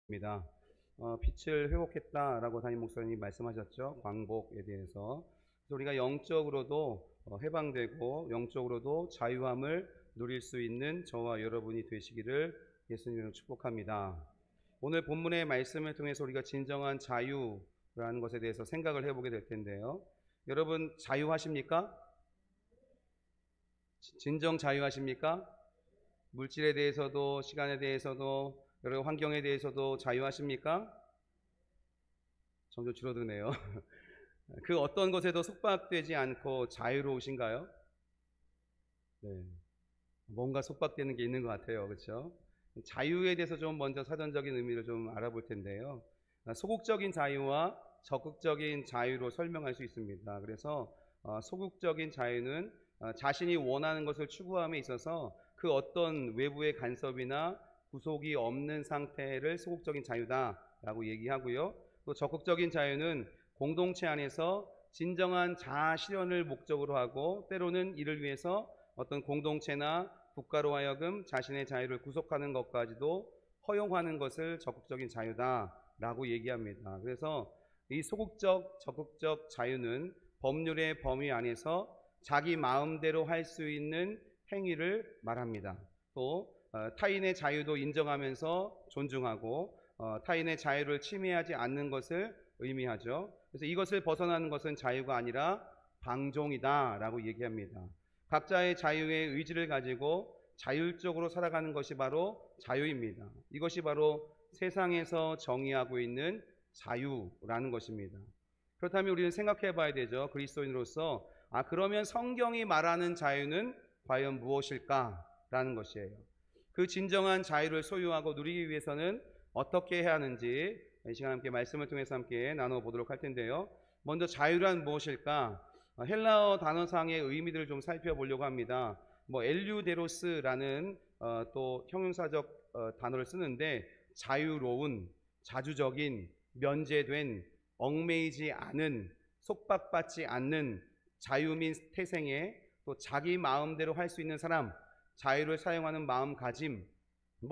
입니다. 빛을 회복했다라고 담임 목사님이 말씀하셨죠. 광복에 대해서. 그래서 우리가 영적으로도 해방되고 영적으로도 자유함을 누릴 수 있는 저와 여러분이 되시기를 예수님으로 축복합니다. 오늘 본문의 말씀을 통해서 우리가 진정한 자유라는 것에 대해서 생각을 해보게 될 텐데요. 여러분 자유하십니까? 진정 자유하십니까? 물질에 대해서도 시간에 대해서도 여러 환경에 대해서도 자유하십니까? 점점 줄어드네요. 그 어떤 것에도 속박되지 않고 자유로우신가요? 네. 뭔가 속박되는 게 있는 것 같아요. 그렇죠? 자유에 대해서 좀 먼저 사전적인 의미를 좀 알아볼 텐데요. 소극적인 자유와 적극적인 자유로 설명할 수 있습니다. 그래서 소극적인 자유는 자신이 원하는 것을 추구함에 있어서 그 어떤 외부의 간섭이나 구속이 없는 상태를 소극적인 자유다라고 얘기하고요. 또 적극적인 자유는 공동체 안에서 진정한 자아 실현을 목적으로 하고 때로는 이를 위해서 어떤 공동체나 국가로 하여금 자신의 자유를 구속하는 것까지도 허용하는 것을 적극적인 자유다라고 얘기합니다. 그래서 이 소극적, 적극적 자유는 법률의 범위 안에서 자기 마음대로 할 수 있는 행위를 말합니다. 또 타인의 자유도 인정하면서 존중하고 타인의 자유를 침해하지 않는 것을 의미하죠. 그래서 이것을 벗어나는 것은 자유가 아니라 방종이다라고 얘기합니다. 각자의 자유의 의지를 가지고 자율적으로 살아가는 것이 바로 자유입니다. 이것이 바로 세상에서 정의하고 있는 자유라는 것입니다. 그렇다면 우리는 생각해 봐야 되죠. 그리스도인으로서 그러면 성경이 말하는 자유는 과연 무엇일까라는 것이에요. 그 진정한 자유를 소유하고 누리기 위해서는 어떻게 해야 하는지 이 시간 함께 말씀을 통해서 함께 나눠보도록 할 텐데요. 먼저 자유란 무엇일까? 헬라어 단어상의 의미들을 좀 살펴보려고 합니다. 엘류데로스라는 또 형용사적 단어를 쓰는데 자유로운, 자주적인, 면제된, 얽매이지 않은, 속박받지 않는 자유민 태생의 또 자기 마음대로 할 수 있는 사람, 자유를 사용하는 마음가짐,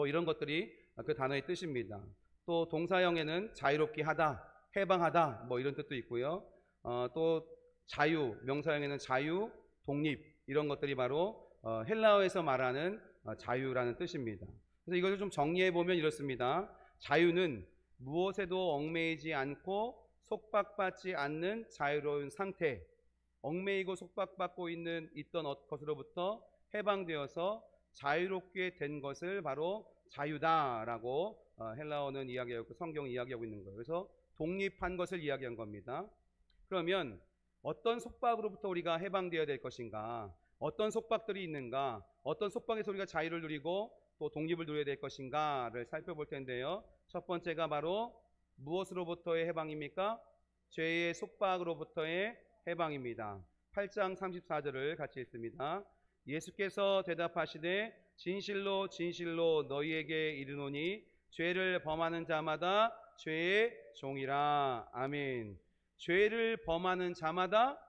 이런 것들이 그 단어의 뜻입니다. 또 동사형에는 자유롭게 하다, 해방하다 이런 뜻도 있고요. 또 자유, 명사형에는 자유, 독립 이런 것들이 바로 헬라어에서 말하는 자유라는 뜻입니다. 그래서 이걸 좀 정리해 보면 이렇습니다. 자유는 무엇에도 얽매이지 않고 속박받지 않는 자유로운 상태, 얽매이고 속박받고 있던 것으로부터 해방되어서 자유롭게 된 것을 바로 자유다라고 헬라어는 이야기하고 성경은 이야기하고 있는 거예요. 그래서 독립한 것을 이야기한 겁니다. 그러면 어떤 속박으로부터 우리가 해방되어야 될 것인가? 어떤 속박들이 있는가? 어떤 속박에서 우리가 자유를 누리고 또 독립을 누려야 될 것인가를 살펴볼 텐데요. 첫 번째가 바로 무엇으로부터의 해방입니까? 죄의 속박으로부터의 해방입니다. 8장 34절을 같이 읽습니다. 예수께서 대답하시되 진실로 진실로 너희에게 이르노니 죄를 범하는 자마다 죄의 종이라. 아멘. 죄를 범하는 자마다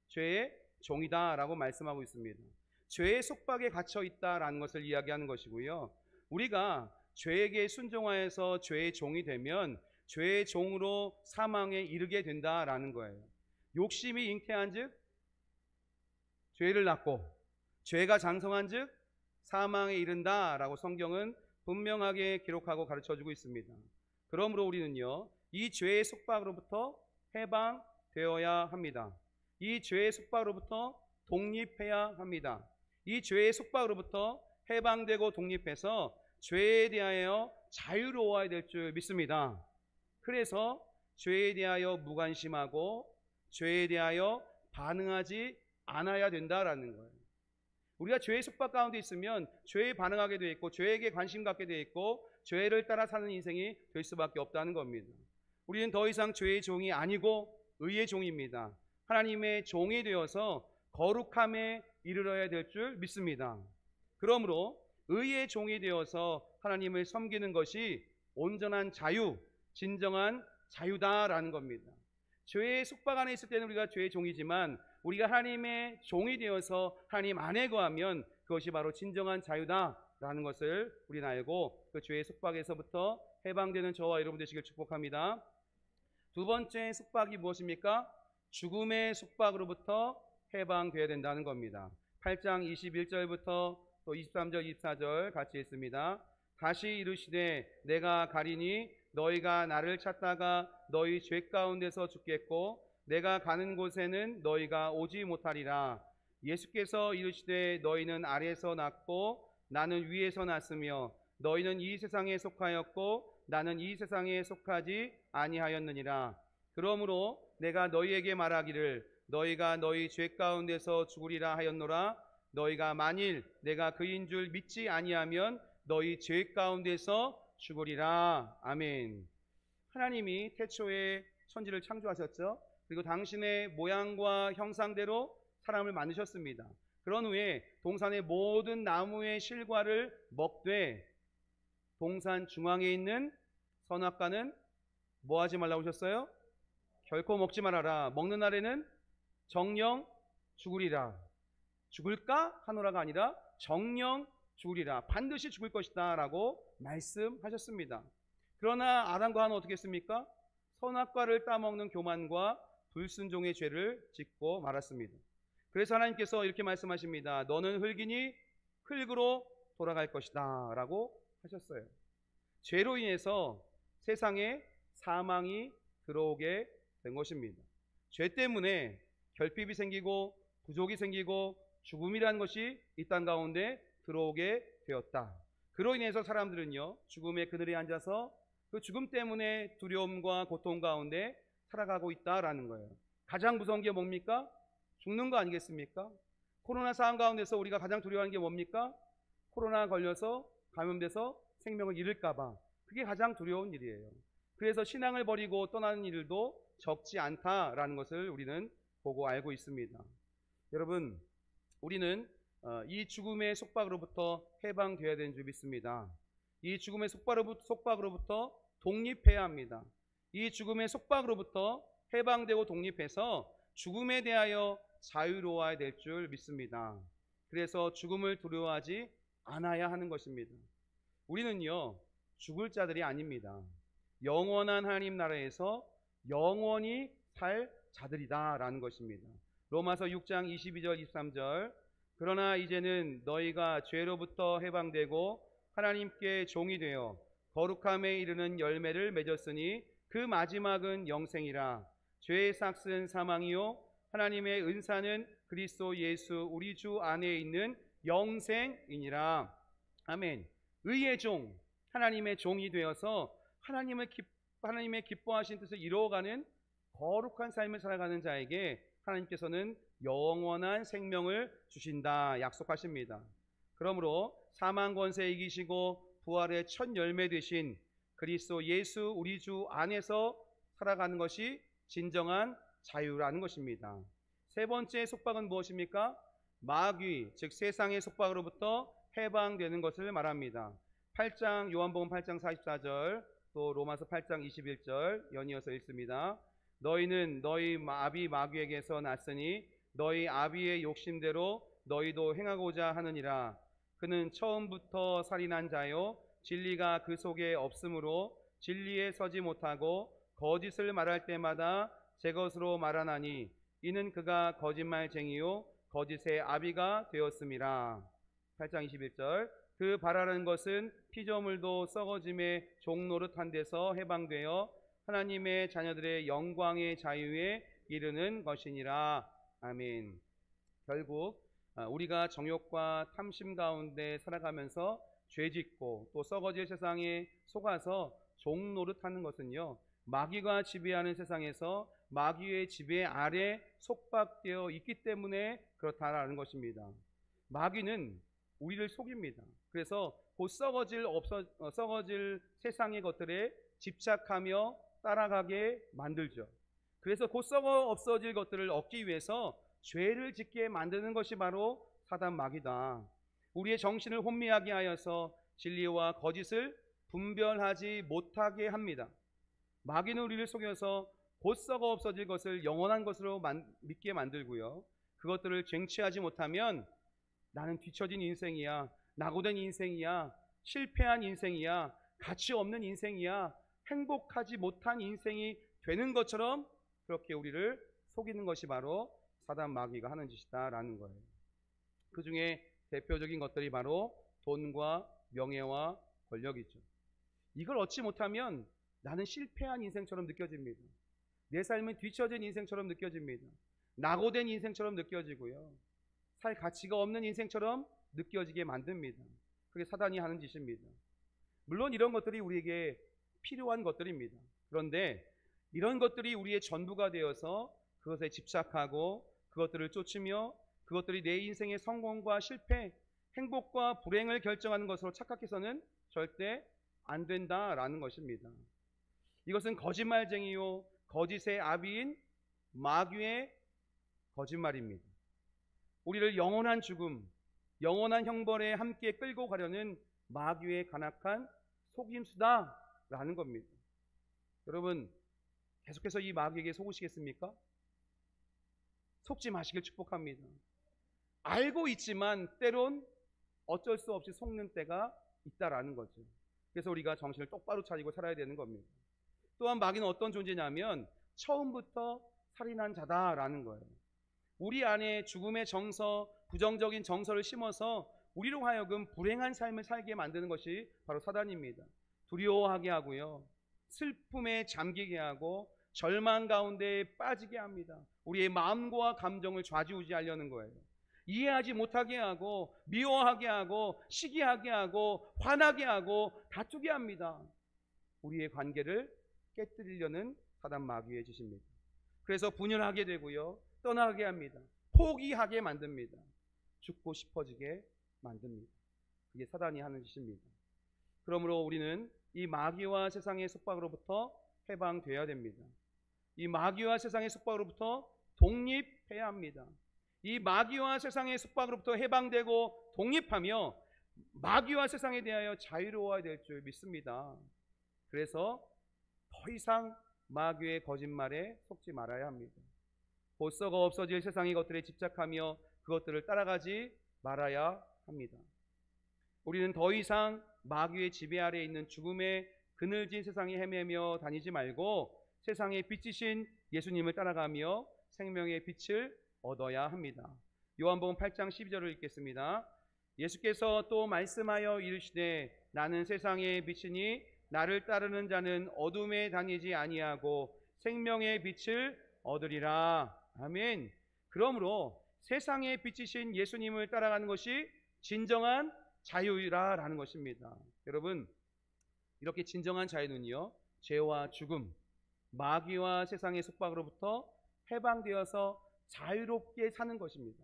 죄의 종이다 라고 말씀하고 있습니다. 죄의 속박에 갇혀 있다라는 것을 이야기하는 것이고요. 우리가 죄에게 순종하여서 죄의 종이 되면 죄의 종으로 사망에 이르게 된다라는 거예요. 욕심이 잉태한 즉 죄를 낳고 죄가 장성한 즉 사망에 이른다라고 성경은 분명하게 기록하고 가르쳐주고 있습니다. 그러므로 우리는요, 이 죄의 속박으로부터 해방되어야 합니다. 이 죄의 속박으로부터 독립해야 합니다. 이 죄의 속박으로부터 해방되고 독립해서 죄에 대하여 자유로워야 될 줄 믿습니다. 그래서 죄에 대하여 무관심하고 죄에 대하여 반응하지 않아야 된다라는 거예요. 우리가 죄의 속박 가운데 있으면 죄에 반응하게 되어 있고 죄에게 관심 갖게 되어 있고 죄를 따라 사는 인생이 될 수밖에 없다는 겁니다. 우리는 더 이상 죄의 종이 아니고 의의 종입니다. 하나님의 종이 되어서 거룩함에 이르러야 될 줄 믿습니다. 그러므로 의의 종이 되어서 하나님을 섬기는 것이 온전한 자유, 진정한 자유다라는 겁니다. 죄의 속박 안에 있을 때는 우리가 죄의 종이지만 우리가 하나님의 종이 되어서 하나님 안에 거하면 그것이 바로 진정한 자유다 라는 것을 우리는 알고 그 죄의 속박에서부터 해방되는 저와 여러분 되시길 축복합니다. 두 번째 속박이 무엇입니까? 죽음의 속박으로부터 해방되어야 된다는 겁니다. 8장 21절부터 또 23절 24절 같이 읽습니다. 다시 이르시되 내가 가리니 너희가 나를 찾다가 너희 죄 가운데서 죽겠고 내가 가는 곳에는 너희가 오지 못하리라. 예수께서 이르시되 너희는 아래에서 났고 나는 위에서 났으며 너희는 이 세상에 속하였고 나는 이 세상에 속하지 아니하였느니라. 그러므로 내가 너희에게 말하기를 너희가 너희 죄 가운데서 죽으리라 하였노라. 너희가 만일 내가 그인 줄 믿지 아니하면 너희 죄 가운데서 죽으리라. 아멘. 하나님이 태초에 천지를 창조하셨죠. 그리고 당신의 모양과 형상대로 사람을 만드셨습니다. 그런 후에 동산의 모든 나무의 실과를 먹되 동산 중앙에 있는 선악과는 뭐 하지 말라고 하셨어요? 결코 먹지 말아라. 먹는 날에는 정령 죽으리라. 죽을까 하노라가 아니라 정령 죽으리라. 반드시 죽을 것이다 라고 말씀하셨습니다. 그러나 아담과 하와는 어떻게 했습니까? 선악과를 따먹는 교만과 불순종의 죄를 짓고 말았습니다. 그래서 하나님께서 이렇게 말씀하십니다. 너는 흙이니 흙으로 돌아갈 것이다 라고 하셨어요. 죄로 인해서 세상에 사망이 들어오게 된 것입니다. 죄 때문에 결핍이 생기고 부족이 생기고 죽음이라는 것이 이 땅 가운데 들어오게 되었다. 그로 인해서 사람들은요 죽음의 그늘에 앉아서 그 죽음 때문에 두려움과 고통 가운데 살아가고 있다라는 거예요. 가장 무서운 게 뭡니까? 죽는 거 아니겠습니까? 코로나 상황 가운데서 우리가 가장 두려워하는 게 뭡니까? 코로나 걸려서 감염돼서 생명을 잃을까 봐. 그게 가장 두려운 일이에요. 그래서 신앙을 버리고 떠나는 일도 적지 않다라는 것을 우리는 보고 알고 있습니다. 여러분, 우리는 이 죽음의 속박으로부터 해방되어야 되는 줄 믿습니다. 이 죽음의 속박으로부터 독립해야 합니다. 이 죽음의 속박으로부터 해방되고 독립해서 죽음에 대하여 자유로워야 될 줄 믿습니다. 그래서 죽음을 두려워하지 않아야 하는 것입니다. 우리는요 죽을 자들이 아닙니다. 영원한 하나님 나라에서 영원히 살 자들이다 라는 것입니다. 로마서 6장 22절 23절 그러나 이제는 너희가 죄로부터 해방되고 하나님께 종이 되어 거룩함에 이르는 열매를 맺었으니 그 마지막은 영생이라. 죄의 삭은 사망이요 하나님의 은사는 그리스도 예수 우리 주 안에 있는 영생이니라. 아멘. 의의 종, 하나님의 종이 되어서 하나님의 기뻐하신 뜻을 이루어가는 거룩한 삶을 살아가는 자에게 하나님께서는 영원한 생명을 주신다 약속하십니다. 그러므로 사망 권세 이기시고 부활의 첫 열매 되신 그리스도 예수 우리 주 안에서 살아가는 것이 진정한 자유라는 것입니다. 세 번째 속박은 무엇입니까? 마귀, 즉 세상의 속박으로부터 해방되는 것을 말합니다. 8장 요한복음 8장 44절 또 로마서 8장 21절 연이어서 읽습니다. 너희는 너희 아비 마귀에게서 났으니 너희 아비의 욕심대로 너희도 행하고자 하느니라. 그는 처음부터 살인한 자요 진리가 그 속에 없으므로 진리에 서지 못하고 거짓을 말할 때마다 제 것으로 말하나니 이는 그가 거짓말쟁이요 거짓의 아비가 되었음이라. 8장 21절 그 바라는 것은 피조물도 썩어짐의 종노릇한 데서 해방되어 하나님의 자녀들의 영광의 자유에 이르는 것이니라. 아멘. 결국 우리가 정욕과 탐심 가운데 살아가면서 죄짓고 또 썩어질 세상에 속아서 종노릇하는 것은요 마귀가 지배하는 세상에서 마귀의 지배 아래 속박되어 있기 때문에 그렇다라는 것입니다. 마귀는 우리를 속입니다. 그래서 곧 썩어질 세상의 것들에 집착하며 따라가게 만들죠. 그래서 곧 썩어 없어질 것들을 얻기 위해서 죄를 짓게 만드는 것이 바로 사단 마귀다. 우리의 정신을 혼미하게 하여서 진리와 거짓을 분별하지 못하게 합니다. 마귀는 우리를 속여서 곧 썩어 없어질 것을 영원한 것으로 믿게 만들고요. 그것들을 쟁취하지 못하면 나는 뒤처진 인생이야. 낙오된 인생이야, 실패한 인생이야, 가치 없는 인생이야, 행복하지 못한 인생이 되는 것처럼 그렇게 우리를 속이는 것이 바로 사단 마귀가 하는 짓이다라는 거예요. 그 중에 대표적인 것들이 바로 돈과 명예와 권력이죠. 이걸 얻지 못하면 나는 실패한 인생처럼 느껴집니다. 내 삶은 뒤처진 인생처럼 느껴집니다. 낙오된 인생처럼 느껴지고요. 살 가치가 없는 인생처럼 느껴지게 만듭니다. 그게 사단이 하는 짓입니다. 물론 이런 것들이 우리에게 필요한 것들입니다. 그런데 이런 것들이 우리의 전부가 되어서 그것에 집착하고 그것들을 쫓으며 그것들이 내 인생의 성공과 실패, 행복과 불행을 결정하는 것으로 착각해서는 절대 안 된다라는 것입니다. 이것은 거짓말쟁이요 거짓의 아비인 마귀의 거짓말입니다. 우리를 영원한 죽음, 영원한 형벌에 함께 끌고 가려는 마귀의 간악한 속임수다라는 겁니다. 여러분, 계속해서 이 마귀에게 속으시겠습니까? 속지 마시길 축복합니다. 알고 있지만 때론 어쩔 수 없이 속는 때가 있다라는 거죠. 그래서 우리가 정신을 똑바로 차리고 살아야 되는 겁니다. 또한 마귀는 어떤 존재냐면 처음부터 살인한 자다라는 거예요. 우리 안에 죽음의 정서, 부정적인 정서를 심어서 우리로 하여금 불행한 삶을 살게 만드는 것이 바로 사단입니다. 두려워하게 하고요, 슬픔에 잠기게 하고 절망 가운데 빠지게 합니다. 우리의 마음과 감정을 좌지우지하려는 거예요. 이해하지 못하게 하고 미워하게 하고 시기하게 하고 화나게 하고 다투게 합니다. 우리의 관계를 깨뜨리려는 사단 마귀의 짓입니다. 그래서 분열하게 되고요, 떠나게 합니다. 포기하게 만듭니다. 죽고 싶어지게 만듭니다. 그게 사단이 하는 짓입니다. 그러므로 우리는 이 마귀와 세상의 속박으로부터 해방되어야 됩니다. 이 마귀와 세상의 속박으로부터 독립해야 합니다. 이 마귀와 세상의 속박으로부터 해방되고 독립하며 마귀와 세상에 대하여 자유로워야 될 줄 믿습니다. 그래서 더 이상 마귀의 거짓말에 속지 말아야 합니다. 보석가 없어질 세상의 것들에 집착하며 그것들을 따라가지 말아야 합니다. 우리는 더 이상 마귀의 지배 아래에 있는 죽음의 그늘진 세상에 헤매며 다니지 말고 세상의 빛이신 예수님을 따라가며 생명의 빛을 얻어야 합니다. 요한복음 8장 12절을 읽겠습니다. 예수께서 또 말씀하여 이르시되 나는 세상의 빛이니 나를 따르는 자는 어둠에 다니지 아니하고 생명의 빛을 얻으리라. 아멘. 그러므로 세상의 빛이신 예수님을 따라가는 것이 진정한 자유라는 것입니다. 여러분, 이렇게 진정한 자유는요, 죄와 죽음, 마귀와 세상의 속박으로부터 해방되어서 자유롭게 사는 것입니다.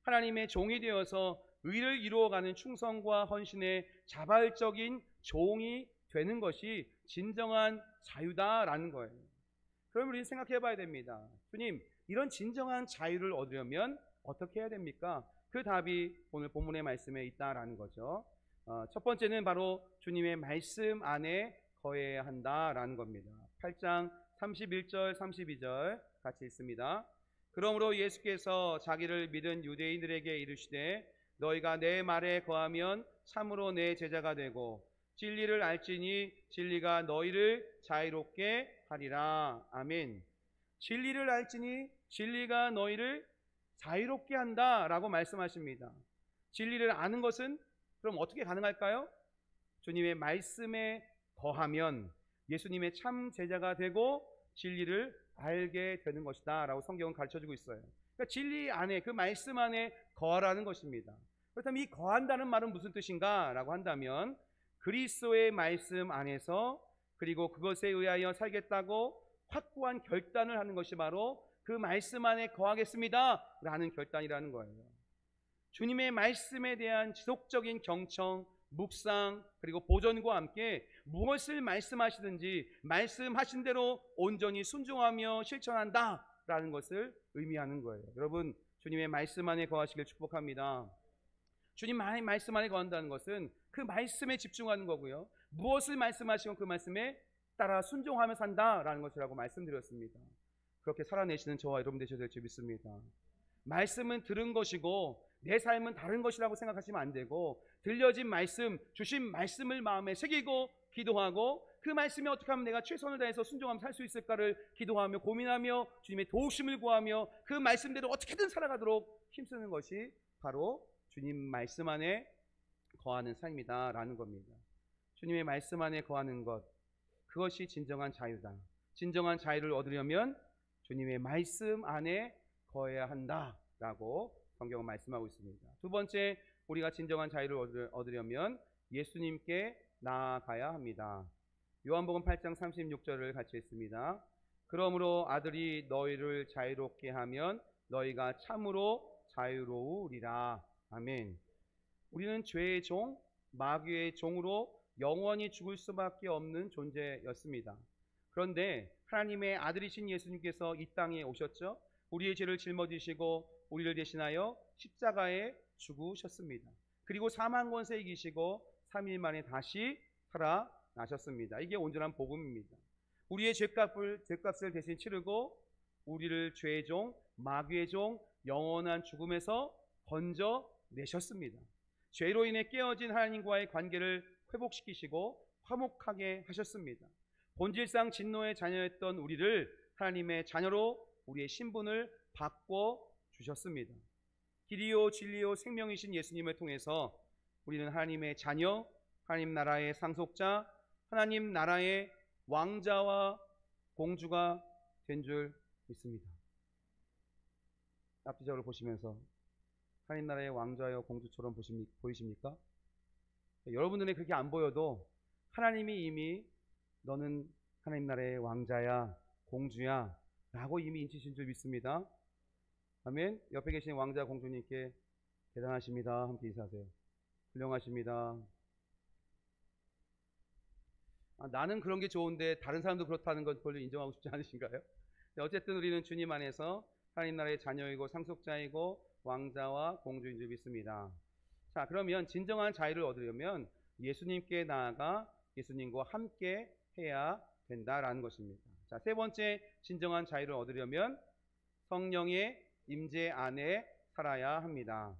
하나님의 종이 되어서 의를 이루어가는 충성과 헌신의 자발적인 종이 되는 것이 진정한 자유다라는 거예요. 그럼 우리는 생각해 봐야 됩니다. 주님, 이런 진정한 자유를 얻으려면 어떻게 해야 됩니까? 그 답이 오늘 본문의 말씀에 있다라는 거죠. 첫 번째는 바로 주님의 말씀 안에 거해야 한다라는 겁니다. 8장 31절 32절 같이 읽습니다. 그러므로 예수께서 자기를 믿은 유대인들에게 이르시되 너희가 내 말에 거하면 참으로 내 제자가 되고 진리를 알지니 진리가 너희를 자유롭게 하리라. 아멘. 진리를 알지니 진리가 너희를 자유롭게 한다라고 말씀하십니다. 진리를 아는 것은 그럼 어떻게 가능할까요? 주님의 말씀에 거하면 예수님의 참 제자가 되고 진리를 알게 되는 것이다 라고 성경은 가르쳐주고 있어요. 그러니까 진리 안에, 그 말씀 안에 거하라는 것입니다. 그렇다면 이 거한다는 말은 무슨 뜻인가 라고 한다면 그리스도의 말씀 안에서 그리고 그것에 의하여 살겠다고 확고한 결단을 하는 것이 바로 그 말씀 안에 거하겠습니다 라는 결단이라는 거예요. 주님의 말씀에 대한 지속적인 경청, 묵상 그리고 보존과 함께 무엇을 말씀하시든지 말씀하신 대로 온전히 순종하며 실천한다 라는 것을 의미하는 거예요. 여러분, 주님의 말씀 안에 거하시길 축복합니다. 주님 말씀 안에 거한다는 것은 그 말씀에 집중하는 거고요, 무엇을 말씀하시건 그 말씀에 따라 순종하며 산다라는 것이라고 말씀드렸습니다. 그렇게 살아내시는 저와 여러분 되셔야 될 줄 믿습니다. 말씀은 들은 것이고 내 삶은 다른 것이라고 생각하시면 안 되고, 들려진 말씀, 주신 말씀을 마음에 새기고 기도하고, 그 말씀에 어떻게 하면 내가 최선을 다해서 순종하며 살 수 있을까를 기도하며 고민하며 주님의 도우심을 구하며 그 말씀대로 어떻게든 살아가도록 힘쓰는 것이 바로 주님 말씀 안에 거하는 삶이다 라는 겁니다. 주님의 말씀 안에 거하는 것, 그것이 진정한 자유다. 진정한 자유를 얻으려면 주님의 말씀 안에 거해야 한다 라고 성경은 말씀하고 있습니다. 두 번째, 우리가 진정한 자유를 얻으려면 예수님께 나아가야 합니다. 요한복음 8장 36절을 같이 읽습니다. 그러므로 아들이 너희를 자유롭게 하면 너희가 참으로 자유로우리라. 아멘. 우리는 죄의 종, 마귀의 종으로 영원히 죽을 수밖에 없는 존재였습니다. 그런데 하나님의 아들이신 예수님께서 이 땅에 오셨죠. 우리의 죄를 짊어지시고 우리를 대신하여 십자가에 죽으셨습니다. 그리고 사망 권세 이기시고 3일 만에 다시 살아나셨습니다. 이게 온전한 복음입니다. 우리의 죄값을 대신 치르고 우리를 죄의 종, 마귀의 종, 영원한 죽음에서 건져내셨습니다. 죄로 인해 깨어진 하나님과의 관계를 회복시키시고 화목하게 하셨습니다. 본질상 진노의 자녀였던 우리를 하나님의 자녀로 우리의 신분을 바꿔주셨습니다. 길이요 진리요 생명이신 예수님을 통해서 우리는 하나님의 자녀, 하나님 나라의 상속자, 하나님 나라의 왕자와 공주가 된 줄 믿습니다. 앞뒤적으로 보시면서 하나님 나라의 왕자여 공주처럼 보이십니까? 여러분 눈에 그렇게 안 보여도 하나님이 이미 너는 하나님 나라의 왕자야, 공주야 라고 이미 인치신 줄 믿습니다. 아멘. 옆에 계신 왕자 공주님께 대단하십니다. 함께 인사하세요. 훌륭하십니다. 나는 그런 게 좋은데 다른 사람도 그렇다는 것 별로 인정하고 싶지 않으신가요? 어쨌든 우리는 주님 안에서 하나님 나라의 자녀이고 상속자이고 왕자와 공주인 줄 믿습니다. 자, 그러면 진정한 자유를 얻으려면 예수님께 나아가 예수님과 함께 해야 된다라는 것입니다. 자, 세 번째, 진정한 자유를 얻으려면 성령의 임재 안에 살아야 합니다.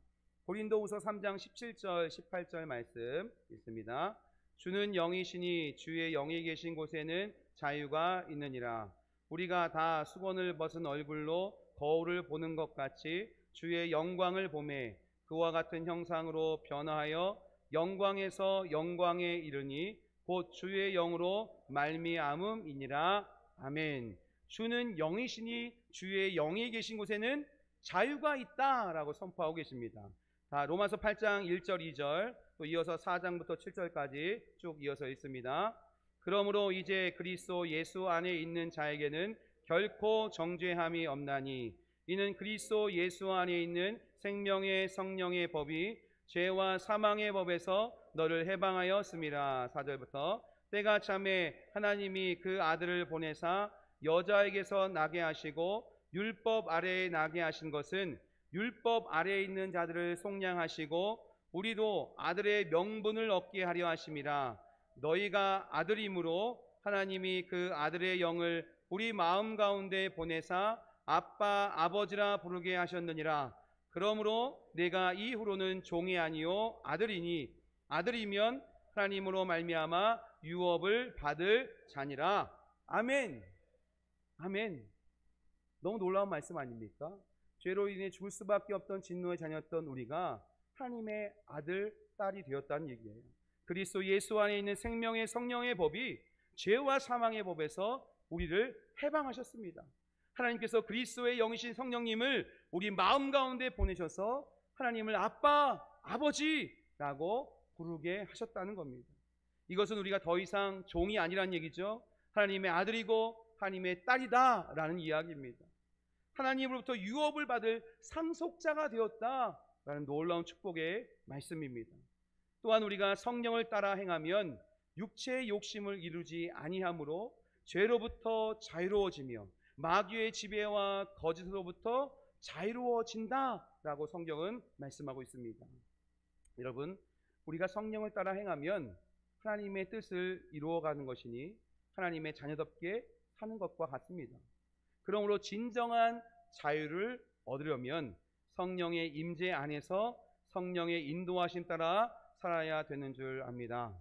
고린도후서 3장 17절 18절 말씀 있습니다. 주는 영이시니 주의 영이 계신 곳에는 자유가 있느니라. 우리가 다 수건을 벗은 얼굴로 거울을 보는 것 같이 주의 영광을 보매 그와 같은 형상으로 변화하여 영광에서 영광에 이르니 곧 주의 영으로 말미암음이니라. 아멘. 주는 영이시니 주의 영이 계신 곳에는 자유가 있다라고 선포하고 계십니다. 자, 로마서 8장 1절 2절 또 이어서 4장부터 7절까지 쭉 이어서 읽습니다. 그러므로 이제 그리스도 예수 안에 있는 자에게는 결코 정죄함이 없나니 이는 그리스도 예수 안에 있는 생명의 성령의 법이 죄와 사망의 법에서 너를 해방하였음이라. 4절부터 때가 참에 하나님이 그 아들을 보내사 여자에게서 나게 하시고 율법 아래에 나게 하신 것은 율법 아래에 있는 자들을 속량하시고 우리도 아들의 명분을 얻게 하려 하심이라. 너희가 아들이므로 하나님이 그 아들의 영을 우리 마음 가운데 보내사 아빠 아버지라 부르게 하셨느니라. 그러므로 내가 이후로는 종이 아니요 아들이니 아들이면 하나님으로 말미암아 유업을 받을 자니라. 아멘. 아멘. 너무 놀라운 말씀 아닙니까? 죄로 인해 죽을 수밖에 없던 진노의 자녀였던 우리가 하나님의 아들, 딸이 되었다는 얘기예요. 그리스도 예수 안에 있는 생명의 성령의 법이 죄와 사망의 법에서 우리를 해방하셨습니다. 하나님께서 그리스도의 영이신 성령님을 우리 마음 가운데 보내셔서 하나님을 아빠, 아버지라고 부르게 하셨다는 겁니다. 이것은 우리가 더 이상 종이 아니란 얘기죠. 하나님의 아들이고 하나님의 딸이다 라는 이야기입니다. 하나님으로부터 유업을 받을 상속자가 되었다라는 놀라운 축복의 말씀입니다. 또한 우리가 성령을 따라 행하면 육체의 욕심을 이루지 아니하므로 죄로부터 자유로워지며 마귀의 지배와 거짓으로부터 자유로워진다라고 성경은 말씀하고 있습니다. 여러분, 우리가 성령을 따라 행하면 하나님의 뜻을 이루어가는 것이니 하나님의 자녀답게 사는 것과 같습니다. 그러므로 진정한 자유를 얻으려면 성령의 임재 안에서 성령의 인도하심 따라 살아야 되는 줄 압니다.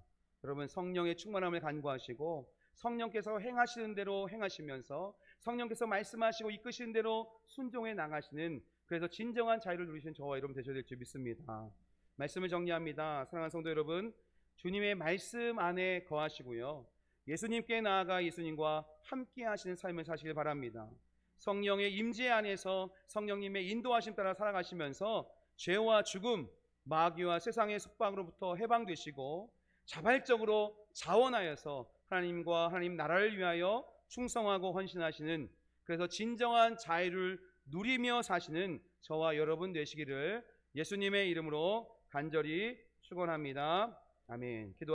여러분, 성령의 충만함을 간구하시고 성령께서 행하시는 대로 행하시면서 성령께서 말씀하시고 이끄시는 대로 순종해 나가시는, 그래서 진정한 자유를 누리시는 저와 여러분 되셔야 될 줄 믿습니다. 말씀을 정리합니다. 사랑하는 성도 여러분, 주님의 말씀 안에 거하시고요, 예수님께 나아가 예수님과 함께 하시는 삶을 사시길 바랍니다. 성령의 임재 안에서 성령님의 인도하심 따라 살아가시면서 죄와 죽음, 마귀와 세상의 속박으로부터 해방되시고 자발적으로 자원하여서 하나님과 하나님 나라를 위하여 충성하고 헌신하시는, 그래서 진정한 자유를 누리며 사시는 저와 여러분 되시기를 예수님의 이름으로 간절히 축원합니다. 아멘. 기도하시겠습니다.